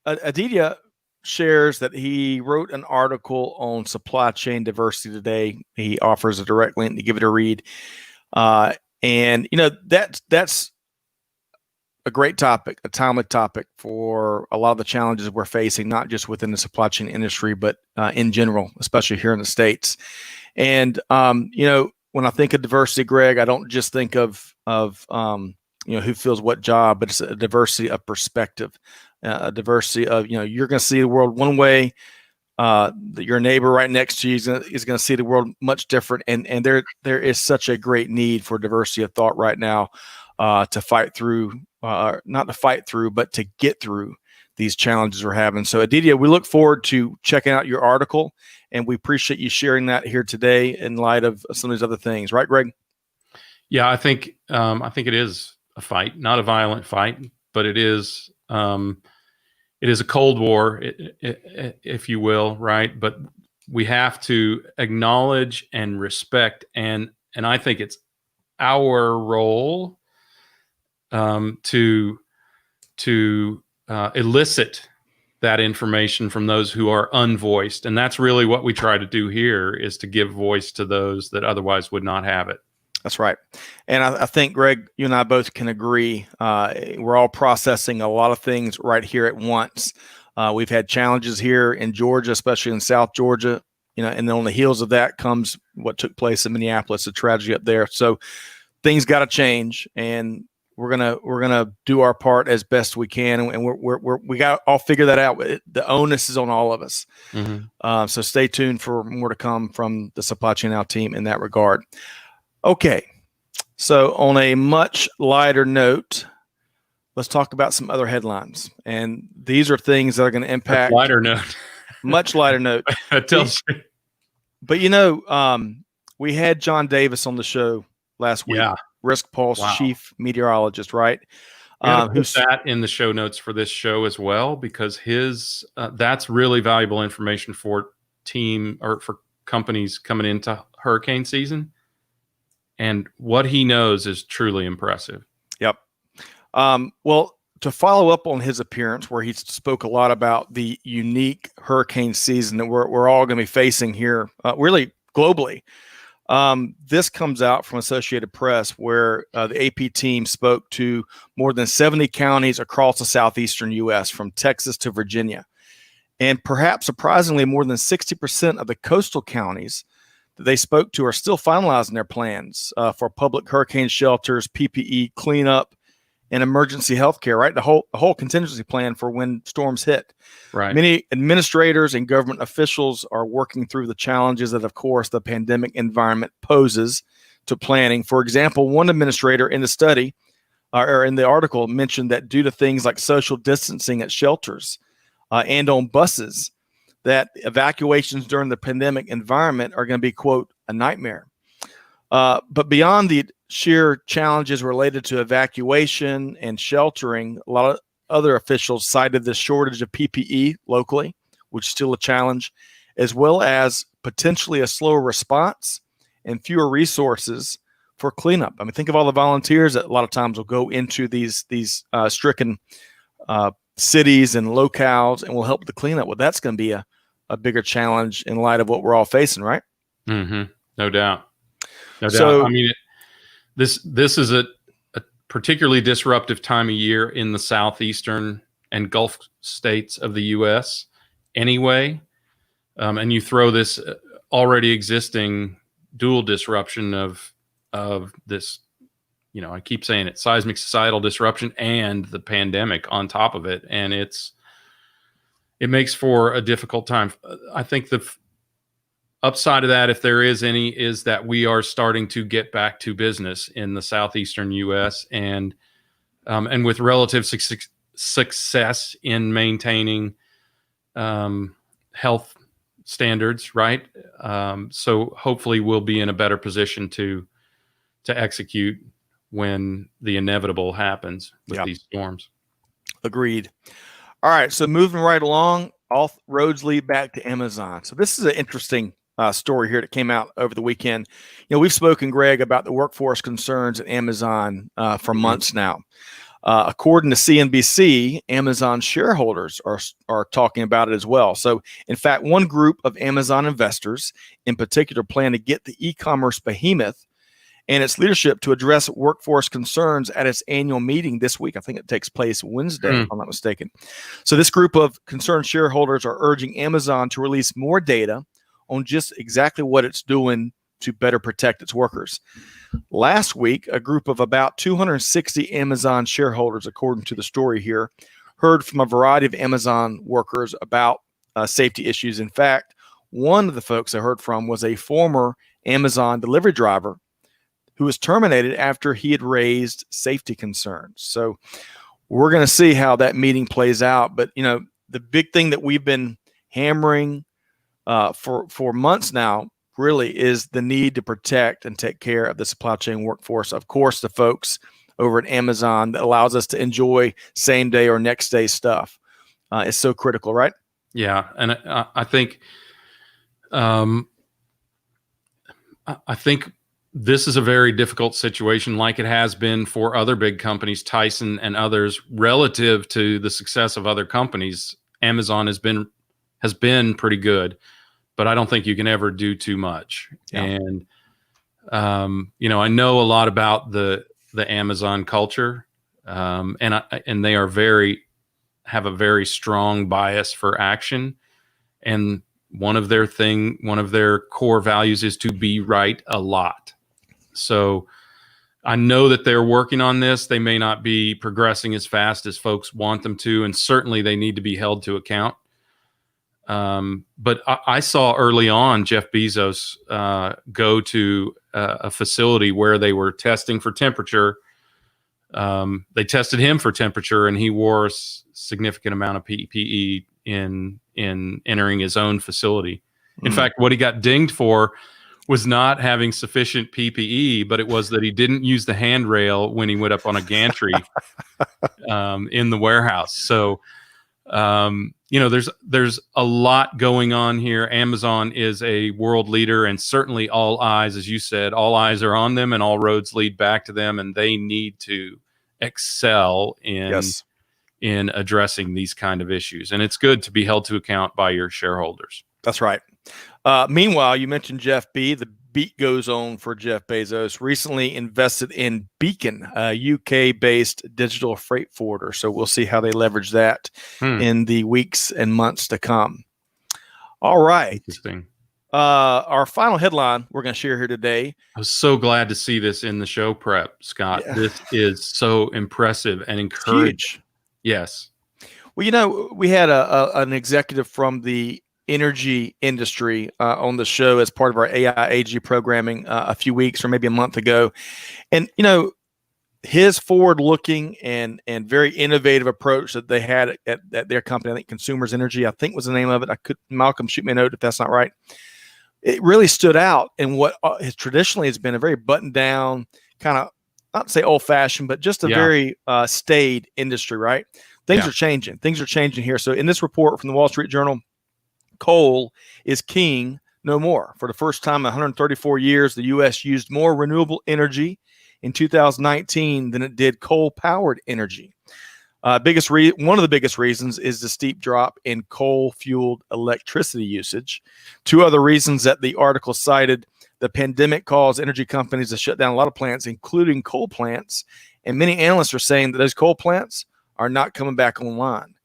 Aditya shares that he wrote an article on supply chain diversity today. He offers a direct link to give it a read. And that's a great topic, a timely topic for a lot of the challenges we're facing, not just within the supply chain industry, but in general, especially here in the States. And when I think of diversity, Greg, I don't just think of who fills what job, but it's a diversity of perspective, a diversity of you're going to see the world one way. Your neighbor right next to you is going to see the world much different, and there is such a great need for diversity of thought right now to fight through, not to fight through, but to get through these challenges we're having. So, Aditya, we look forward to checking out your article, and we appreciate you sharing that here today in light of some of these other things, right, Greg? Yeah, I think it is a fight, not a violent fight, but it is a Cold War, if you will, right? But we have to acknowledge and respect, and I think it's our role to elicit that information from those who are unvoiced, and that's really what we try to do here, is to give voice to those that otherwise would not have it. That's right. And I think, Greg, you and I both can agree. We're all processing a lot of things right here at once. We've had challenges here in Georgia, especially in South Georgia, and then on the heels of that comes what took place in Minneapolis, a tragedy up there. So things got to change, and we're gonna do our part as best we can, and we got to all figure that out. The onus is on all of us. Mm-hmm. So stay tuned for more to come from the Supply Chain Now team in that regard. Okay, so on a much lighter note, let's talk about some other headlines. And these are things that are going to impact. Lighter note. Much lighter note. That tells you. But, we had John Davis on the show last week. Yeah. Risk Pulse chief meteorologist, right? Who's that in the show notes for this show as well, because his that's really valuable information for team or for companies coming into hurricane season. And what he knows is truly impressive. Yep. Well, to follow up on his appearance, where he spoke a lot about the unique hurricane season that we're all going to be facing here, really globally. This comes out from Associated Press, where the AP team spoke to more than 70 counties across the southeastern U.S., from Texas to Virginia. And perhaps surprisingly, more than 60% of the coastal counties that they spoke to are still finalizing their plans for public hurricane shelters, PPE, cleanup, and emergency health care, right? The whole contingency plan for when storms hit. Right. Many administrators and government officials are working through the challenges that, of course, the pandemic environment poses to planning. For example, one administrator in the study or in the article mentioned that due to things like social distancing at shelters and on buses, that evacuations during the pandemic environment are going to be, quote, a nightmare. But beyond the sheer challenges related to evacuation and sheltering, a lot of other officials cited the shortage of PPE locally, which is still a challenge, as well as potentially a slower response and fewer resources for cleanup. I mean, think of all the volunteers that a lot of times will go into these stricken cities and locales and will help with the cleanup. Well, that's going to be a bigger challenge in light of what we're all facing, right? Mm-hmm. No doubt. No doubt. So, I mean, this is a particularly disruptive time of year in the southeastern and Gulf states of the U.S. anyway. And you throw this already existing dual disruption of this, I keep saying it, seismic societal disruption and the pandemic on top of it. And it makes for a difficult time. I think the upside of that, if there is any, is that we are starting to get back to business in the southeastern U.S. and with relative success in maintaining health standards, right? So hopefully we'll be in a better position to execute when the inevitable happens with these storms. Agreed. All right, so moving right along, all roads lead back to Amazon. So this is an interesting story here that came out over the weekend. We've spoken, Greg, about the workforce concerns at Amazon for months now. According to CNBC, Amazon shareholders are talking about it as well. So, in fact, one group of Amazon investors in particular plan to get the e-commerce behemoth and its leadership to address workforce concerns at its annual meeting this week. I think it takes place Wednesday, if I'm not mistaken. So this group of concerned shareholders are urging Amazon to release more data on just exactly what it's doing to better protect its workers. Last week, a group of about 260 Amazon shareholders, according to the story here, heard from a variety of Amazon workers about safety issues. In fact, one of the folks I heard from was a former Amazon delivery driver who was terminated after he had raised safety concerns. So we're going to see how that meeting plays out. But, the big thing that we've been hammering for months now really is the need to protect and take care of the supply chain workforce. Of course, the folks over at Amazon that allows us to enjoy same day or next day stuff is so critical, right? Yeah. And I think, I think this is a very difficult situation, like it has been for other big companies, Tyson and others, relative to the success of other companies. Amazon has been pretty good, but I don't think you can ever do too much. Yeah. And I know a lot about the Amazon culture, and they have a very strong bias for action, and one of their core values is to be right a lot. So I know that they're working on this. They may not be progressing as fast as folks want them to, and certainly they need to be held to account. But I saw early on Jeff Bezos go to a facility where they were testing for temperature. They tested him for temperature, and he wore a significant amount of PPE in entering his own facility. In fact, what he got dinged for was not having sufficient PPE, but it was that he didn't use the handrail when he went up on a gantry in the warehouse. So, there's a lot going on here. Amazon is a world leader, and certainly all eyes, as you said, all eyes are on them, and all roads lead back to them, and they need to excel in addressing these kind of issues. And it's good to be held to account by your shareholders. That's right. Meanwhile, you mentioned Jeff B. The beat goes on for Jeff Bezos. Recently invested in Beacon, a UK-based digital freight forwarder. So we'll see how they leverage that in the weeks and months to come. All right. Interesting. Our final headline we're going to share here today. I was so glad to see this in the show prep, Scott. Yeah. This is so impressive and encouraging. Huge. Yes. Well, we had an executive from the energy industry on the show as part of our AI-AG programming a few weeks or maybe a month ago. And, his forward-looking and very innovative approach that they had at their company, I think Consumers Energy, I think was the name of it. Malcolm, shoot me a note if that's not right. It really stood out in what traditionally has been a very buttoned-down, kind of, not to say old-fashioned, but just a very staid industry, right? Things are changing. Things are changing here. So in this report from the Wall Street Journal, coal is king no more. For the first time in 134 years, the U.S. used more renewable energy in 2019 than it did coal-powered energy. One of the biggest reasons is the steep drop in coal-fueled electricity usage. Two other reasons that the article cited: the pandemic caused energy companies to shut down a lot of plants, including coal plants, and many analysts are saying that those coal plants are not coming back online.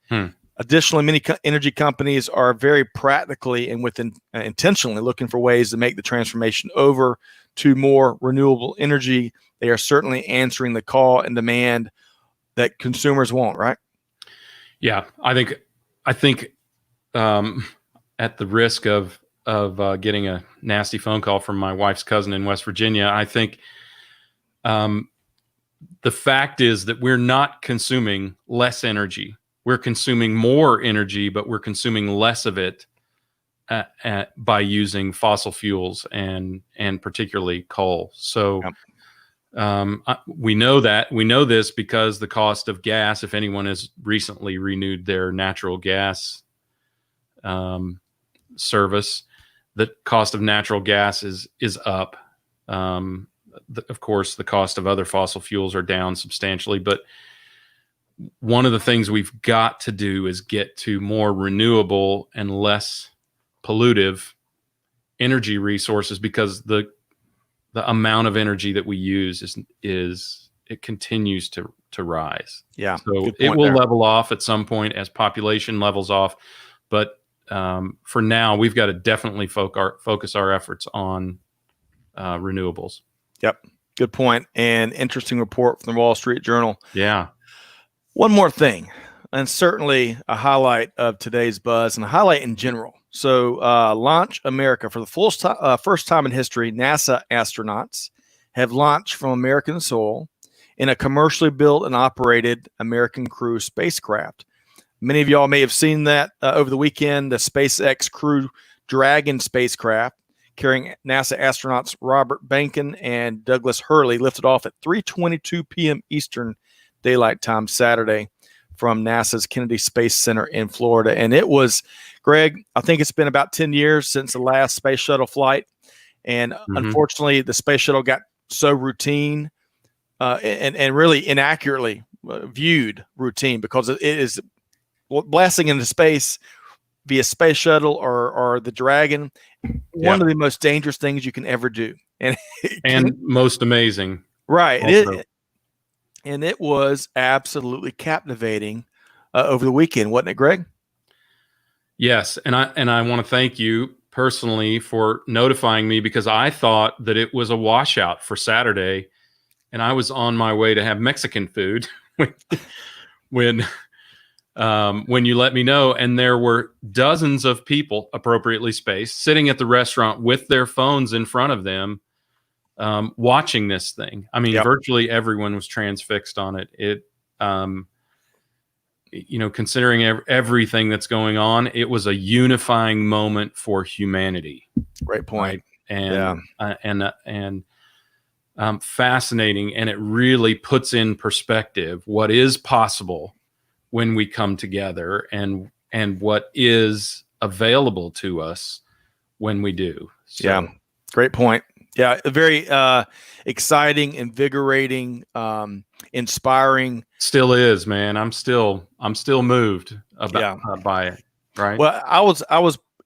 Additionally, many energy companies are very practically and intentionally looking for ways to make the transformation over to more renewable energy. They are certainly answering the call and demand that consumers want, right? Yeah, I think at the risk of getting a nasty phone call from my wife's cousin in West Virginia, I think the fact is that we're not consuming less energy. We're consuming more energy, but we're consuming less of it by using fossil fuels and particularly coal. So we know that. We know this because the cost of gas, if anyone has recently renewed their natural gas service, the cost of natural gas is up. Of course, the cost of other fossil fuels are down substantially, but one of the things we've got to do is get to more renewable and less pollutive energy resources, because the amount of energy that we use is it continues to rise. Yeah. So it will level off at some point as population levels off. But for now, we've got to definitely focus our efforts on renewables. Yep. Good point. And interesting report from the Wall Street Journal. Yeah. One more thing, and certainly a highlight of today's buzz and a highlight in general. So Launch America, for the first time in history, NASA astronauts have launched from American soil in a commercially built and operated American Crew spacecraft. Many of y'all may have seen that over the weekend. The SpaceX Crew Dragon spacecraft carrying NASA astronauts Robert Behnken and Douglas Hurley lifted off at 3:22 p.m. Eastern Daylight Time Saturday from NASA's Kennedy Space Center in Florida. And it was, Greg, I think it's been about 10 years since the last space shuttle flight. And unfortunately, the space shuttle got so routine and really inaccurately viewed routine, because it is blasting into space via space shuttle or the Dragon, one of the most dangerous things you can ever do. And most amazing. Right. And it was absolutely captivating over the weekend, wasn't it, Greg? Yes. And I want to thank you personally for notifying me, because I thought that it was a washout for Saturday, and I was on my way to have Mexican food when you let me know. And there were dozens of people, appropriately spaced, sitting at the restaurant with their phones in front of them, watching this thing. I mean, virtually everyone was transfixed on it. It, considering everything that's going on, it was a unifying moment for humanity. Great point. Right? And fascinating. And it really puts in perspective what is possible when we come together, and what is available to us when we do. So, yeah. Great point. Yeah. Very exciting, invigorating, inspiring. Still is, man. I'm still moved by it. Right. Well, I was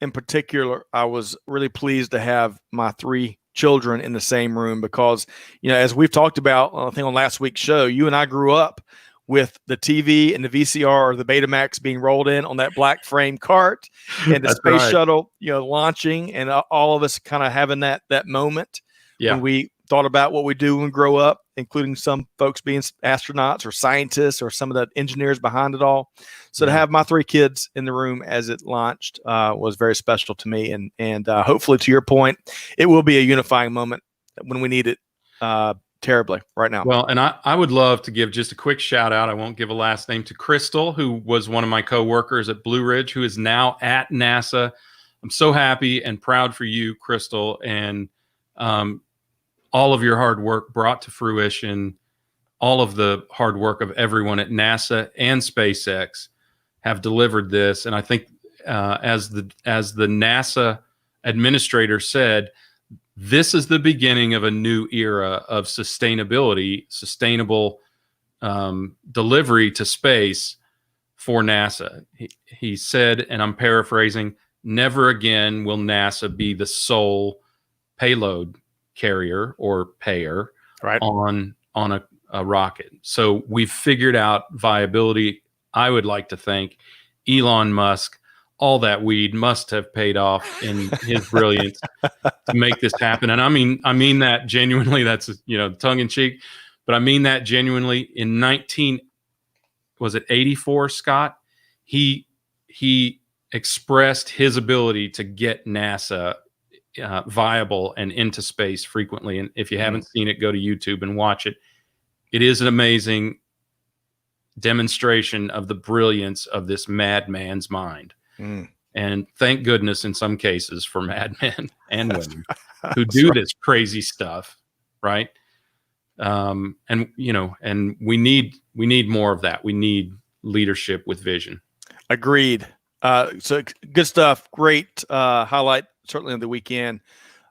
in particular, I was really pleased to have my 3 children in the same room, because, as we've talked about, I think on last week's show, you and I grew up with the TV and the VCR or the Betamax being rolled in on that black frame cart, and the space shuttle, launching, and all of us kind of having that moment when we thought about what we do when we grow up, including some folks being astronauts or scientists or some of the engineers behind it all. So to have my 3 kids in the room as it launched was very special to me. And hopefully, to your point, it will be a unifying moment when we need it terribly right now. Well, and I would love to give just a quick shout out. I won't give a last name, to Crystal, who was one of my coworkers at Blue Ridge, who is now at NASA. I'm so happy and proud for you, Crystal, and all of your hard work brought to fruition. All of the hard work of everyone at NASA and SpaceX have delivered this. And I think as the NASA administrator said, this is the beginning of a new era of sustainable delivery to space for NASA. He said, and I'm paraphrasing, never again will NASA be the sole payload carrier or payer on a rocket. So we've figured out viability. I would like to thank Elon Musk. All that weed must have paid off in his brilliance to make this happen. And I mean that genuinely. That's, tongue in cheek, but I mean that genuinely. In 1984, Scott, he expressed his ability to get NASA viable and into space frequently. And if you haven't seen it, go to YouTube and watch it. It is an amazing demonstration of the brilliance of this madman's mind. And thank goodness in some cases for madmen and women who do this crazy stuff. Right. And we need more of that. We need leadership with vision. Agreed. So good stuff. Great highlight, certainly of the weekend.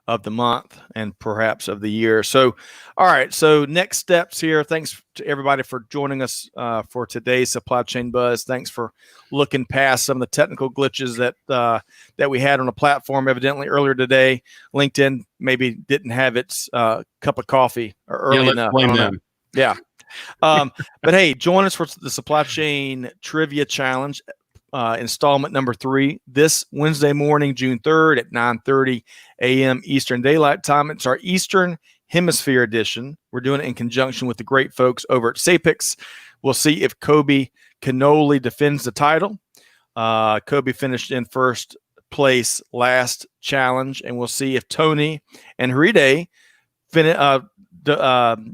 of the month and perhaps of the year. So, all right. So next steps here. Thanks to everybody for joining us for today's Supply Chain Buzz. Thanks for looking past some of the technical glitches that we had on the platform evidently earlier today. LinkedIn maybe didn't have its cup of coffee early enough. Blame them. Yeah. But hey, join us for the Supply Chain Trivia Challenge. Installment number 3 this Wednesday morning, June 3rd at 9:30 a.m. Eastern Daylight Time. It's our Eastern Hemisphere edition. We're doing it in conjunction with the great folks over at Sapix. We'll see if Kobe Cannoli defends the title. Kobe finished in first place last challenge, and we'll see if Tony and Haride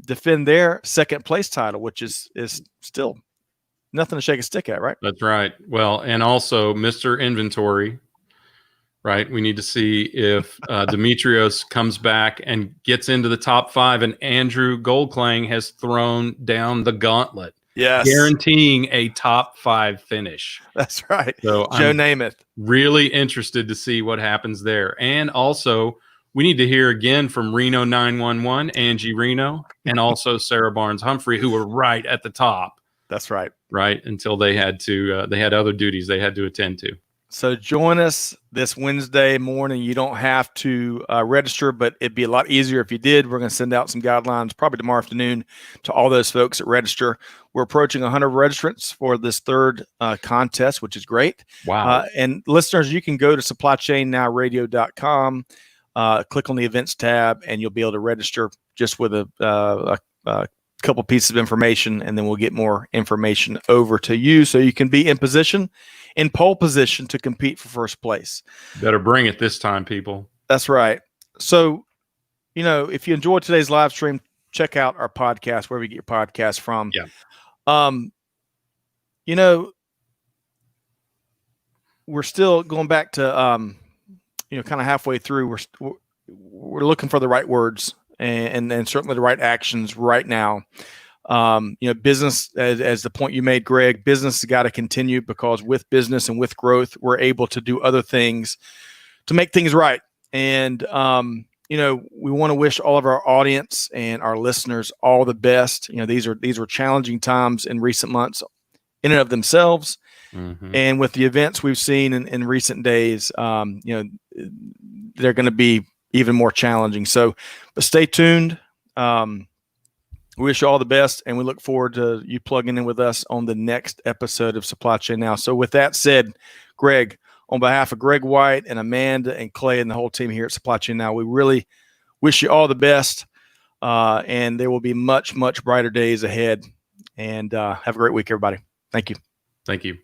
defend their second place title, which is still nothing to shake a stick at, right? That's right. Well, and also Mr. Inventory, right? We need to see if Demetrios comes back and gets into the top 5, and Andrew Goldklang has thrown down the gauntlet. Yes. Guaranteeing a top 5 finish. That's right. So Joe Namath. Really interested to see what happens there. And also, we need to hear again from Reno 911, Angie Reno, and also Sarah Barnes Humphrey, who were right at the top. That's right. Right, until they had to, they had other duties they had to attend to. So join us this Wednesday morning. You don't have to register, but it'd be a lot easier if you did. We're going to send out some guidelines probably tomorrow afternoon to all those folks that register. We're approaching 100 registrants for this third contest, which is great. Wow. And listeners, you can go to supplychainnowradio.com, click on the events tab, and you'll be able to register just with a couple pieces of information, and then we'll get more information over to you so you can be in pole position to compete for first place. Better bring it this time, people. That's right. So, if you enjoyed today's live stream, check out our podcast, wherever you get your podcast from. Yeah. We're still going back to, kind of halfway through. We're looking for the right words and certainly the right actions right now. Business, as the point you made, Greg, business has got to continue, because with business and with growth, we're able to do other things to make things right. And, we want to wish all of our audience and our listeners all the best. These were challenging times in recent months in and of themselves. Mm-hmm. And with the events we've seen in recent days, they're going to be even more challenging. So, but stay tuned. We wish you all the best, and we look forward to you plugging in with us on the next episode of Supply Chain Now. So with that said, Greg, on behalf of Greg White and Amanda and Clay and the whole team here at Supply Chain Now, we really wish you all the best, and there will be much, much brighter days ahead. And have a great week, everybody. Thank you. Thank you.